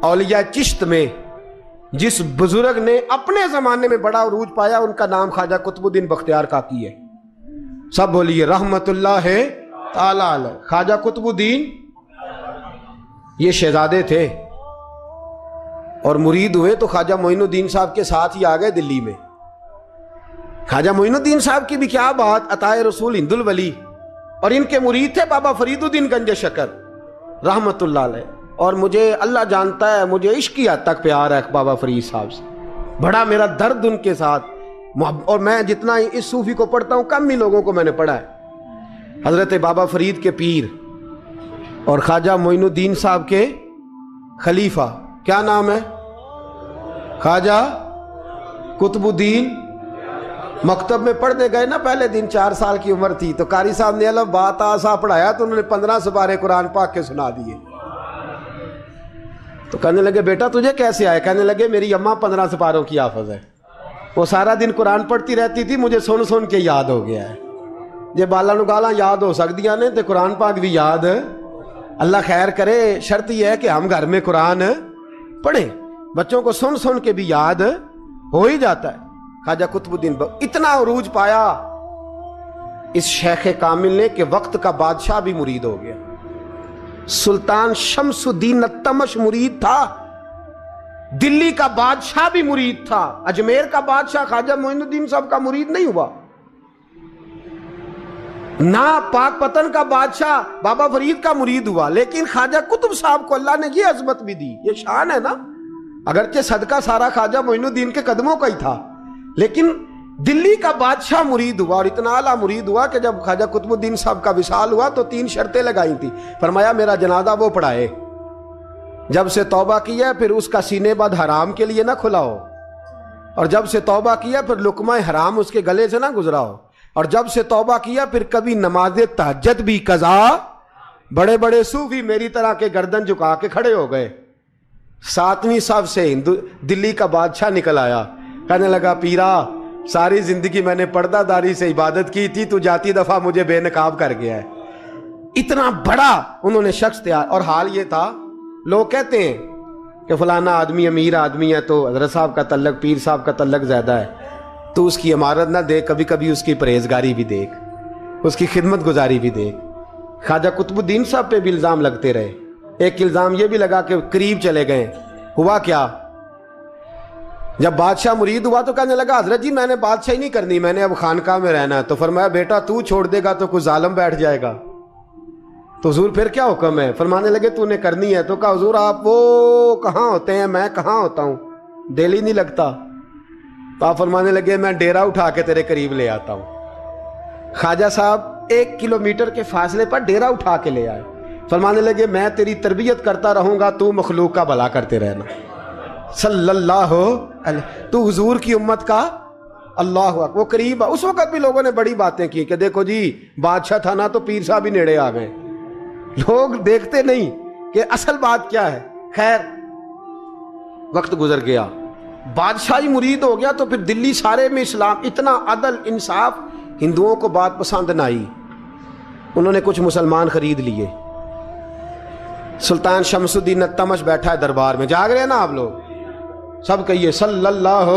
اولیاء چشت میں جس بزرگ نے اپنے زمانے میں بڑا عروج پایا ان کا نام خواجہ قطب الدین بختیار کاکی ہے. سب بولیے رحمت اللہ تعالی علیہ. خواجہ قطب الدین یہ شہزادے تھے اور مرید ہوئے تو خواجہ معین الدین صاحب کے ساتھ ہی آ گئے دلی میں. خواجہ معین الدین صاحب کی بھی کیا بات، عطائے رسول ہند الولی، اور ان کے مرید تھے بابا فرید الدین گنج شکر رحمت اللہ علیہ. اور مجھے اللہ جانتا ہے مجھے عشق کی حد تک پیار ہے بابا فرید صاحب سے، بڑا میرا درد ان کے ساتھ. اور میں جتنا اس صوفی کو پڑھتا ہوں کم ہی لوگوں کو میں نے پڑھا ہے. حضرت بابا فرید کے پیر اور خواجہ معین الدین صاحب کے خلیفہ کیا نام ہے؟ خواجہ قطب الدین. مکتب میں پڑھنے گئے نا پہلے دن، 4 سال کی عمر تھی تو قاری صاحب نے الف با تا سا پڑھایا تو انہوں نے 15 سپارے قرآن پاک کے سنا دیے. تو کہنے لگے بیٹا تجھے کیسے آئے؟ کہنے لگے میری اماں 15 سپاروں کی حافظ ہے، وہ سارا دن قرآن پڑھتی رہتی تھی، مجھے سن سن کے یاد ہو گیا ہے. جے بالا نو گالاں یاد ہو سکدیاں نے تے قرآن پاک بھی یاد. اللہ خیر کرے، شرط یہ ہے کہ ہم گھر میں قرآن پڑھیں، بچوں کو سن سن کے بھی یاد ہو ہی جاتا ہے. خواجہ قطب الدین اتنا عروج پایا اس شیخ کامل نے کہ وقت کا بادشاہ بھی مرید ہو گیا. سلطان شمس الدین التمش مرید تھا، دلی کا بادشاہ بھی مرید تھا. اجمیر کا بادشاہ خواجہ معین الدین صاحب کا مرید نہیں ہوا، نہ پاک پتن کا بادشاہ بابا فرید کا مرید ہوا. لیکن خواجہ قطب صاحب کو اللہ نے یہ عظمت بھی دی، یہ شان ہے نا. اگرچہ صدقہ سارا خواجہ معین الدین کے قدموں کا ہی تھا، لیکن دلی کا بادشاہ مرید ہوا. اور اتنا اعلیٰ مرید ہوا کہ جب خواجہ قطب الدین صاحب کا وصال ہوا تو 3 شرطیں لگائی تھی. فرمایا میرا جنازہ وہ پڑھائے، جب سے توبہ کیا پھر اس کا سینے بد حرام کے لیے نہ کھلا ہو، اور جب سے توبہ کیا پھر لقمہ حرام اس کے گلے سے نہ گزرا ہو، اور جب سے توبہ کیا پھر کبھی نماز تہجد بھی قضا. بڑے بڑے صوفی میری طرح کے گردن جھکا کے کھڑے ہو گئے. 7ویں صف سے دلی کا بادشاہ نکل آیا، کہنے لگا پیرا ساری زندگی میں نے پردہ داری سے عبادت کی تھی، تو جاتی دفعہ مجھے بے نقاب کر گیا ہے. اتنا بڑا انہوں نے شخص تیار. اور حال یہ تھا، لوگ کہتے ہیں کہ فلانا آدمی امیر آدمی ہے تو حضرت صاحب کا تعلق پیر صاحب کا تعلق زیادہ ہے، تو اس کی عمارت نہ دیکھ، کبھی کبھی اس کی پرہیزگاری بھی دیکھ، اس کی خدمت گزاری بھی دیکھ. خواجہ قطب الدین صاحب پہ بھی الزام لگتے رہے. ایک الزام یہ بھی لگا کہ قریب چلے گئے. ہوا کیا، جب بادشاہ مرید ہوا تو کہنے لگا حضرت جی میں نے بادشاہی نہیں کرنی، میں نے اب خانقاہ میں رہنا ہے. تو فرمایا بیٹا تو چھوڑ دے گا تو کوئی ظالم بیٹھ جائے گا. تو حضور پھر کیا حکم ہے؟ فرمانے لگے تو نے کرنی ہے. تو کہا حضور آپ وہ کہاں ہوتے ہیں، میں کہاں ہوتا ہوں، دل ہی نہیں لگتا. تو آپ فرمانے لگے میں ڈیرا اٹھا کے تیرے قریب لے آتا ہوں. خواجہ صاحب 1 کلومیٹر کے فاصلے پر ڈیرا اٹھا کے لے آئے. فرمانے لگے میں تیری تربیت کرتا رہوں گا، تو مخلوق کا بھلا کرتے رہنا. صلی اللہ علیہ، تو حضور کی امت کا اللہ اکبر. وہ قریب. اس وقت بھی لوگوں نے بڑی باتیں کی کہ دیکھو جی بادشاہ تھا نا تو پیر صاحب ہی نیڑے آ گئے. لوگ دیکھتے نہیں کہ اصل بات کیا ہے. خیر وقت گزر گیا، بادشاہی مرید ہو گیا تو پھر دلی سارے میں اسلام، اتنا عدل انصاف. ہندوؤں کو بات پسند نہ آئی، انہوں نے کچھ مسلمان خرید لیے. سلطان شمس الدین التمش بیٹھا ہے دربار میں. جاگ رہے ہیں نا آپ لوگ؟ سب کہیے صلی اللہ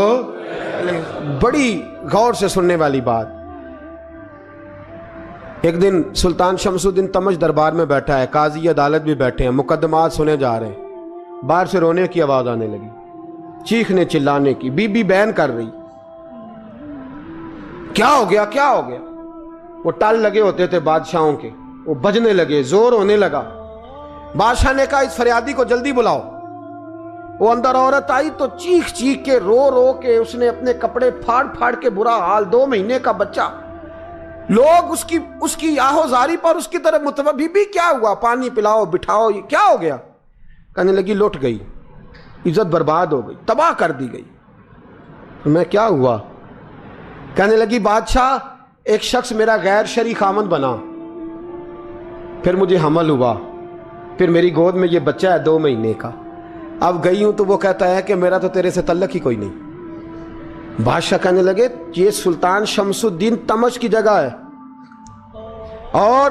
علیہ. بڑی غور سے سننے والی بات. ایک دن سلطان شمس الدین تمش دربار میں بیٹھا ہے، قاضی عدالت بھی بیٹھے ہیں، مقدمات سنے جا رہے ہیں. باہر سے رونے کی آواز آنے لگی، چیخنے چلانے کی. بی بی بیان کر رہی کیا ہو گیا کیا ہو گیا. وہ ٹال لگے ہوتے تھے بادشاہوں کے، وہ بجنے لگے، زور ہونے لگا. بادشاہ نے کہا اس فریادی کو جلدی بلاؤ. وہ اندر عورت آئی تو چیخ چیخ کے رو رو کے اس نے اپنے کپڑے پھاڑ پھاڑ کے، برا حال، 2 مہینے کا بچہ. لوگ اس کی آہو زاری پر اس کی طرف متوجہ. بی بی کیا ہوا، پانی پلاؤ بٹھاؤ، یہ کیا ہو گیا؟ کہنے لگی لٹ گئی، عزت برباد ہو گئی، تباہ کر دی گئی. میں کیا ہوا؟ کہنے لگی بادشاہ ایک شخص میرا غیر شرعی خامند بنا، پھر مجھے حمل ہوا، پھر میری گود میں یہ بچہ ہے 2 مہینے کا. اب گئی ہوں تو وہ کہتا ہے کہ میرا تو تیرے سے تعلق ہی کوئی نہیں. بادشاہ کہنے لگے یہ سلطان شمس الدین تمش کی جگہ ہے اور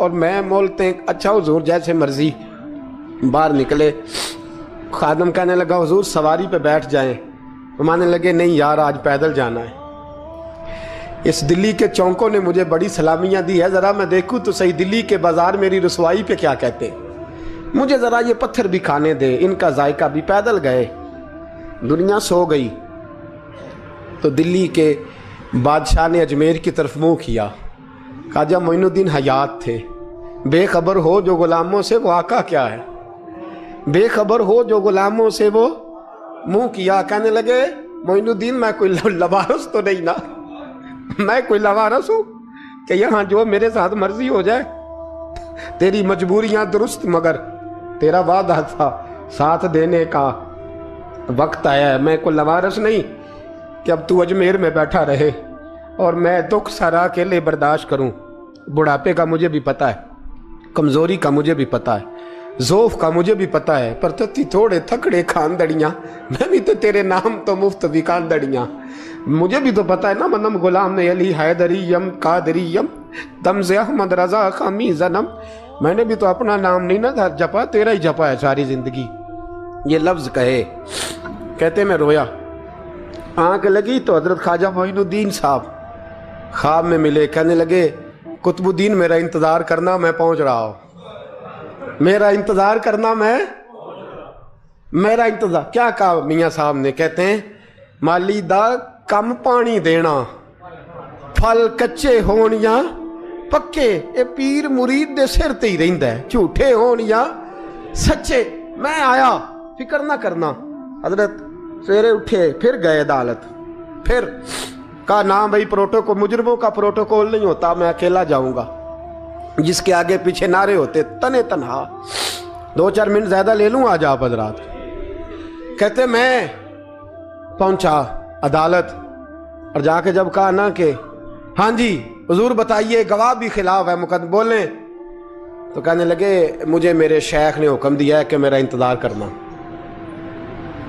اور میں بولتے ہیں اچھا حضور جیسے مرضی. باہر نکلے. خادم کہنے لگا حضور سواری پہ بیٹھ جائیں. مانے لگے نہیں یار آج پیدل جانا ہے. اس دلی کے چونکوں نے مجھے بڑی سلامیاں دی ہے, ذرا میں دیکھوں تو صحیح دلی کے بازار میری رسوائی پہ کیا کہتے ہیں. مجھے ذرا یہ پتھر بھی کھانے دے. ان کا ذائقہ بھی. پیدل گئے. دنیا سو گئی تو دلی کے بادشاہ نے اجمیر کی طرف منہ کیا. خواجہ معین الدین حیات تھے. بے خبر ہو جو غلاموں سے وہ آقا کیا ہے. بے خبر ہو جو غلاموں سے وہ منہ کیا. کہنے لگے معین الدین میں کوئی لوارث تو نہیں نا, میں کوئی لوارث ہوں کہ یہاں جو میرے ساتھ مرضی ہو جائے. تیری مجبوریاں درست مگر تیرا وعدہ تھا ساتھ دینے کا وقت آیا ہے. میں کوئی لوارث نہیں کہ اب تو اجمیر میں بیٹھا رہے اور میں دکھ سارا اکیلے برداشت کروں. بڑھاپے کا مجھے بھی پتہ ہے, کمزوری کا مجھے بھی پتہ ہے, ذوف کا مجھے بھی پتہ ہے, پر تتی تھوڑے تھکڑے خاندڑیاں میں بھی تو تیرے نام تو مفت بھی خاندڑیاں. مجھے بھی تو پتہ ہے نا منم غلام نے علی حیدریم قادریم دمز احمد رضا خامی زنم. میں نے بھی تو اپنا نام نہیں نا جپا, تیرا ہی جپا ہے ساری زندگی. یہ لفظ کہے کہتے میں رویا. آنکھ لگی تو حضرت خواجہ معین الدین صاحب خواب میں ملے. کہنے لگے قطب الدین میرا انتظار کرنا میں پہنچ رہا ہوں. میرا انتظار کرنا میرا انتظار. کیا کہا میاں صاحب نے؟ کہتے ہیں مالی دا کم پانی دینا پھل کچے ہون یا پکے. اے پیر مرید دے سر تے ہی رہندا ہے, جھوٹے ہون یا سچے. میں آیا فکر نہ کرنا. حضرت سویرے اٹھے پھر گئے عدالت. پھر کہا نام بھائی پروٹوکول, مجرموں کا پروٹوکول نہیں ہوتا, میں اکیلا جاؤں گا. جس کے آگے پیچھے نعرے ہوتے تنے تنہا. 2-4 منٹ زیادہ لے لوں آج آپ حضرات. کہتے میں پہنچا عدالت اور جا کے جب کہا نا کہ ہاں جی حضور بتائیے گواہ بھی خلاف ہے مقدمہ بولیں, تو کہنے لگے مجھے میرے شیخ نے حکم دیا ہے کہ میرا انتظار کرنا.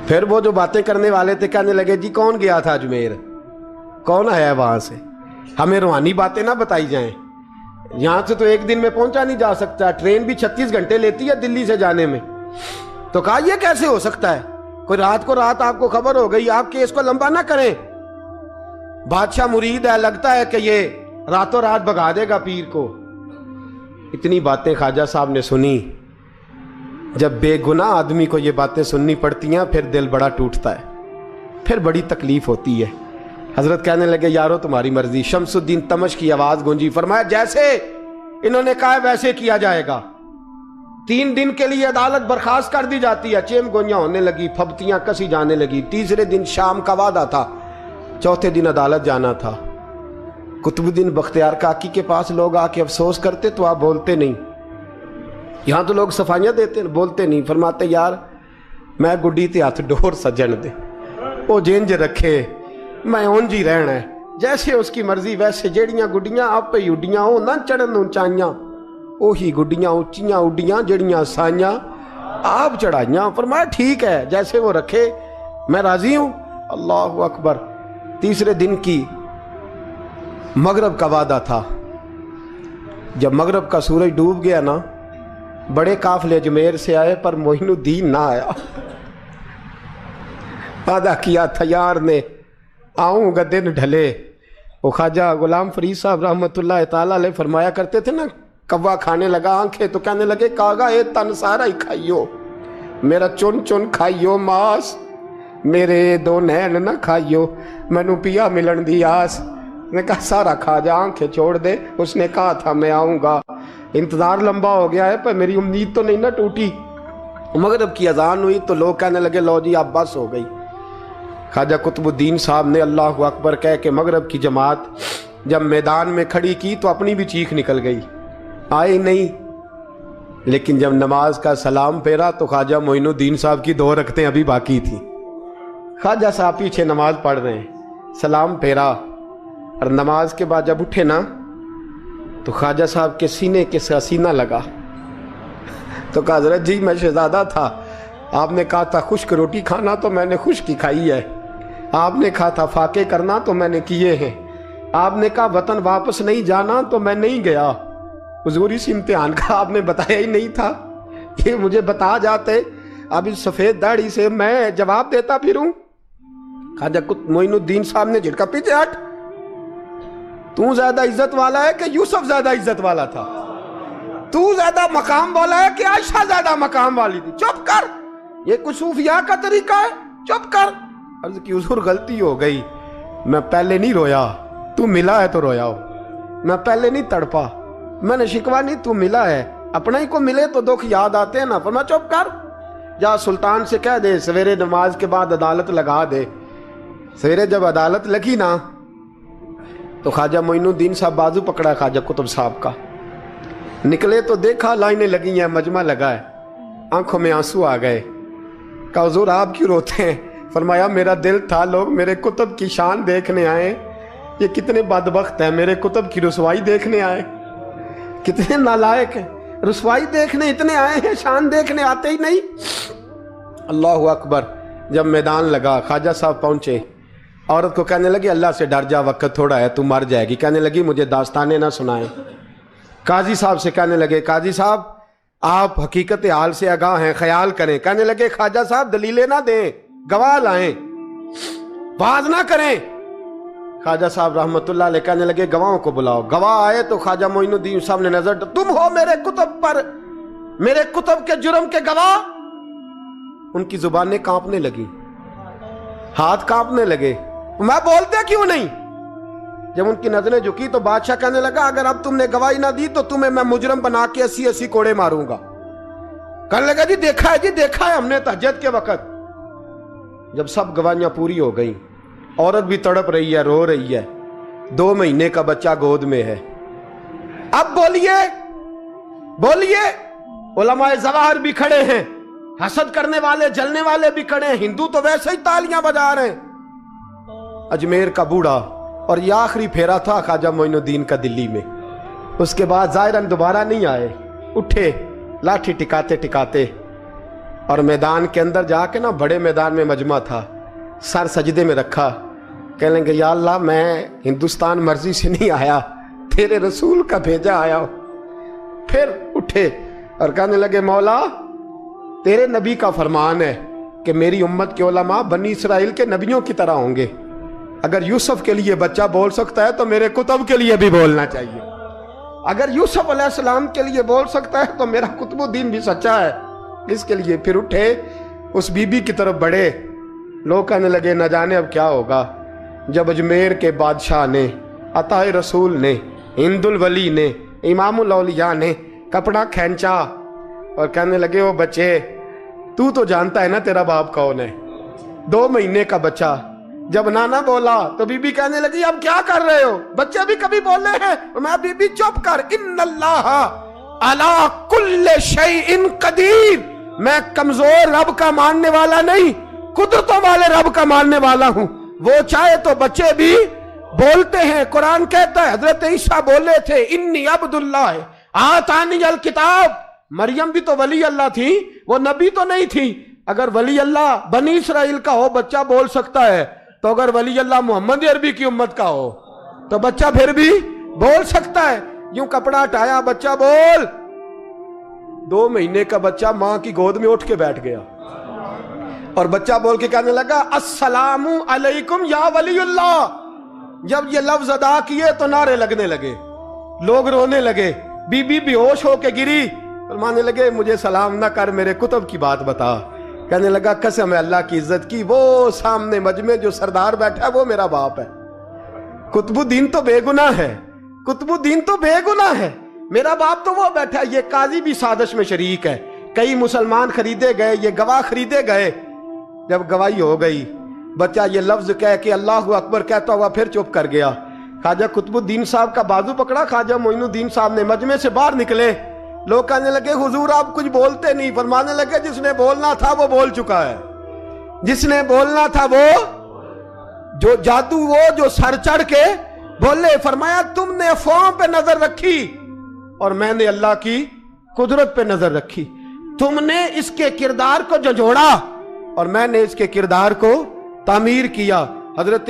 پھر وہ جو باتیں کرنے والے تھے کہنے لگے جی کون گیا تھا اجمیر, کون آیا ہے وہاں سے, ہمیں روحانی باتیں نہ بتائی جائیں. یہاں سے تو ایک دن میں پہنچا نہیں جا سکتا, ٹرین بھی 36 گھنٹے لیتی ہے دلی سے جانے میں. تو کہا یہ کیسے ہو سکتا ہے, کوئی رات کو رات آپ کو خبر ہو گئی, آپ کیس کو لمبا نہ کریں. بادشاہ مرید ہے, لگتا ہے کہ یہ راتوں رات بھگا دے گا پیر کو. اتنی باتیں خواجہ صاحب نے سنی. جب بے گناہ آدمی کو یہ باتیں سننی پڑتی ہیں پھر دل بڑا ٹوٹتا ہے, پھر بڑی تکلیف ہوتی ہے. حضرت کہنے لگے یارو تمہاری مرضی. شمس الدین تمش کی آواز گونجی. فرمایا جیسے انہوں نے کہا ویسے کیا جائے گا. 3 دن کے لیے عدالت برخاست کر دی جاتی ہے. چیم گونیاں ہونے لگی, پھبتیاں کسی جانے لگی. تیسرے دن شام کا وعدہ تھا, چوتھے دن عدالت جانا تھا. قطب الدین بختیار کاکی کے پاس لوگ آ کے افسوس کرتے تو آپ بولتے نہیں. یہاں تو لوگ صفائیاں دیتے بولتے نہیں. فرماتے یار میں گڈی تے ہاتھ ڈور سجن دے, وہ جینج رکھے, میں اونج ہی رہنا ہے, جیسے اس کی مرضی ویسے. جیڑیاں گڈیاں آپ پہ اڈیاں ہو نہ چڑھن اونچائیاں, وہی گڈیاں اونچیاں اڈیاں جڑیاں سائیاں آپ چڑھائیاں. فرمایا ٹھیک ہے جیسے وہ رکھے میں راضی ہوں. اللہ اکبر. تیسرے دن کی مغرب کا وعدہ تھا. جب مغرب کا سورج ڈوب گیا نا, بڑے قافلے اجمیر سے آئے پر معین الدین نہ آیا. وعدہ کیا تھا یار نے آؤں گا دن ڈھلے. وہ خواجہ غلام فرید صاحب رحمۃ اللہ تعالیٰ علیہ فرمایا کرتے تھے نا, کوا کھانے لگا آنکھیں تو کہنے لگے کاغا اے تن سارا ہی کھائیو, میرا چن چن کھائیو ماس, میرے 2 نین نہ کھائیو, مینو پیا ملن دی آس. نے کہا سارا کھا جا, آنکھیں چھوڑ دے. اس نے کہا تھا میں آؤں گا, انتظار لمبا ہو گیا ہے پر میری امید تو نہیں نہ ٹوٹی. مغرب کی اذان ہوئی تو لوگ کہنے لگے لو جی اب بس ہو گئی. خواجہ قطب الدین صاحب نے اللہ اکبر کہہ کے مغرب کی جماعت جب میدان میں کھڑی کی تو اپنی بھی چیخ نکل گئی, آئی نہیں. لیکن جب نماز کا سلام پھیرا تو خواجہ معین الدین صاحب کی 2 رکعتیں ابھی باقی تھیں. خواجہ صاحب پیچھے نماز پڑھ رہے ہیں, سلام پھیرا اور نماز کے بعد جب اٹھے نا تو خواجہ صاحب کے سینے کے سینہ لگا. تو کہا حضرت جی میں شہزادہ تھا, آپ نے کہا تھا خشک روٹی کھانا تو میں نے خشک کی کھائی ہے, آپ نے کہا تھا فاقے کرنا تو میں نے کیے ہیں, آپ نے کہا وطن واپس نہیں جانا تو میں نہیں گیا. حضور اس امتحان کا آپ نے بتایا ہی نہیں تھا کہ مجھے بتا جاتے. اب اس سفید داڑھی سے میں جواب دیتا پھروں. خواجہ معین الدین صاحب نے جھٹکا, پیچھے ہٹ, تو زیادہ عزت والا ہے کہ یوسف زیادہ عزت والا تھا؟ تو زیادہ مقام والا ہے کہ عائشہ زیادہ مقام والی تھی؟ چپ کر, یہ کچھ صوفیاء کا طریقہ ہے, چپ کر. عرض کی حضور غلطی ہو گئی, میں پہلے نہیں رویا, تو ملا ہے تو رویا ہو. میں پہلے نہیں تڑپا, میں نے شکوا نہیں, تو ملا ہے. اپنا ہی کو ملے تو دکھ یاد آتے ہیں نا. فرمایا چپ کر, جا سلطان سے کہہ دے سویرے نماز کے بعد عدالت لگا دے. سویرے جب عدالت لگی نا تو خواجہ معین الدین صاحب بازو پکڑا خواجہ قطب صاحب کا. نکلے تو دیکھا لائنیں لگی ہیں, مجمع لگا ہے, آنکھوں میں آنسو آ گئے. کہا حضور آپ کیوں روتے ہیں؟ فرمایا میرا دل تھا لوگ میرے کتب کی شان دیکھنے آئے, یہ کتنے بدبخت ہیں, میرے کتب کی رسوائی دیکھنے آئے. کتنے نالائق ہیں, رسوائی دیکھنے اتنے آئے ہیں, شان دیکھنے آتے ہی نہیں. اللہ اکبر. جب میدان لگا خواجہ صاحب پہنچے, عورت کو کہنے لگی اللہ سے ڈر جا, وقت تھوڑا ہے, تو مر جائے گی. کہنے لگی مجھے داستانیں نہ سنائیں. قاضی صاحب سے کہنے لگے قاضی صاحب آپ حقیقت حال سے آگاہ ہیں, خیال کریں. کہنے لگے خواجہ صاحب دلیلیں نہ دیں, گواہ لائیں, باز نہ کریں. خواجہ صاحب رحمت اللہ علیہ کہنے لگے گواہوں کو بلاؤ. گواہ آئے تو خواجہ معین الدین صاحب نے نظر, تم ہو میرے کتب پر, میرے کتب کے جرم کے گواہ. ان کی زبانیں کانپنے لگی, ہاتھ کانپنے لگے. میں بولتے کیوں نہیں؟ جب ان کی نظریں جھکی تو بادشاہ کہنے لگا اگر اب تم نے گواہی نہ دی تو تمہیں میں مجرم بنا کے 80 کوڑے ماروں گا. کہنے لگا جی دیکھا ہے, جی دیکھا ہے ہم نے تہجد کے وقت. جب سب گواہیاں پوری ہو گئیں, عورت بھی تڑپ رہی ہے, رو رہی ہے, 2 مہینے کا بچہ گود میں ہے. اب بولیے بولیے, علماء ظواہر بھی کھڑے ہیں, حسد کرنے والے جلنے والے بھی کھڑے ہیں, ہندو تو ویسے ہی تالیاں بجا رہے ہیں. اجمیر کا بوڑھا, اور یہ آخری پھیرا تھا خواجہ معین الدین کا دلی میں. اس کے بعد ظاہراً دوبارہ نہیں آئے. اٹھے لاٹھی ٹکاتے ٹکاتے اور میدان کے اندر جا کے نا, بڑے میدان میں مجمع تھا, سر سجدے میں رکھا. کہنے لگے یا اللہ میں ہندوستان مرضی سے نہیں آیا, تیرے رسول کا بھیجا آیا ہوں. پھر اٹھے اور کہنے لگے مولا تیرے نبی کا فرمان ہے کہ میری امت کے علماء بنی اسرائیل کے نبیوں کی طرح ہوں گے. اگر یوسف کے لیے بچہ بول سکتا ہے تو میرے کتب کے لیے بھی بولنا چاہیے. اگر یوسف علیہ السلام کے لیے بول سکتا ہے تو میرا قطب الدین بھی سچا ہے, اس کے لیے. پھر اٹھے اس بی بی کی طرف بڑھے. لوگ کہنے لگے نہ جانے اب کیا ہوگا. جب اجمیر کے بادشاہ نے, عطا رسول نے, ہند الولی نے, امام الاولیاء نے کپڑا کھینچا اور کہنے لگے وہ بچے تو جانتا ہے نا تیرا باپ کون ہے, 2 مہینے کا بچہ. جب نانا بولا تو بی بی کہنے لگی اب کیا کر رہے ہو, بچے بھی کبھی بولے ہیں. میں بی بی چپ کر, ان اللہ علی کل شیء قدیر, میں کمزور رب کا ماننے والا نہیں, قدرتوں والے رب کا ماننے والا ہوں. وہ چاہے تو بچے بھی بولتے ہیں. قرآن کہتا ہے حضرت عیسیٰ بولے تھے انی عبداللہ آتانی الکتاب. مریم بھی تو ولی اللہ تھی, وہ نبی تو نہیں تھی. اگر ولی اللہ بنی اسرائیل کا ہو بچہ بول سکتا ہے, تو اگر ولی اللہ محمد عربی کی امت کا ہو تو بچہ پھر بھی بول سکتا ہے. یوں کپڑا ہٹایا, بچہ بول. 2 مہینے کا بچہ ماں کی گود میں اٹھ کے بیٹھ گیا اور بچہ بول کے کہنے لگا السلام علیکم یا ولی اللہ. جب یہ لفظ ادا کیے تو نعرے لگنے لگے, لوگ رونے لگے. بی بی بے ہوش ہو کے گری, فرمانے لگے مجھے سلام نہ کر, میرے کتب کی بات بتا. کہنے لگا قسم ہے اللہ کی عزت کی, وہ سامنے مجمع جو سردار بیٹھا ہے وہ میرا باپ ہے. قطب الدین تو بے گناہ ہے, قطب الدین تو بے گناہ ہے, میرا باپ تو وہ بیٹھا ہے. یہ قاضی بھی سازش میں شریک ہے, کئی مسلمان خریدے گئے, یہ گواہ خریدے گئے. جب گواہی ہو گئی, بچہ یہ لفظ کہہ کے اللہ اکبر کہتا ہوا پھر چپ کر گیا. خواجہ قطب الدین صاحب کا بازو پکڑا, خواجہ معین الدین صاحب نے مجمع سے باہر نکلے. لوگ کہنے لگے حضور آپ کچھ بولتے نہیں. فرمانے لگے جس نے بولنا تھا وہ بول چکا ہے, جس نے بولنا تھا وہ جو جادو, وہ جو سر چڑھ کے بولے. فرمایا تم نے افواہوں پہ نظر رکھی اور میں نے اللہ کی قدرت پہ نظر رکھی. تم نے اس کے کردار کو جھنجھوڑا اور میں نے اس کے کردار کو تعمیر کیا. حضرت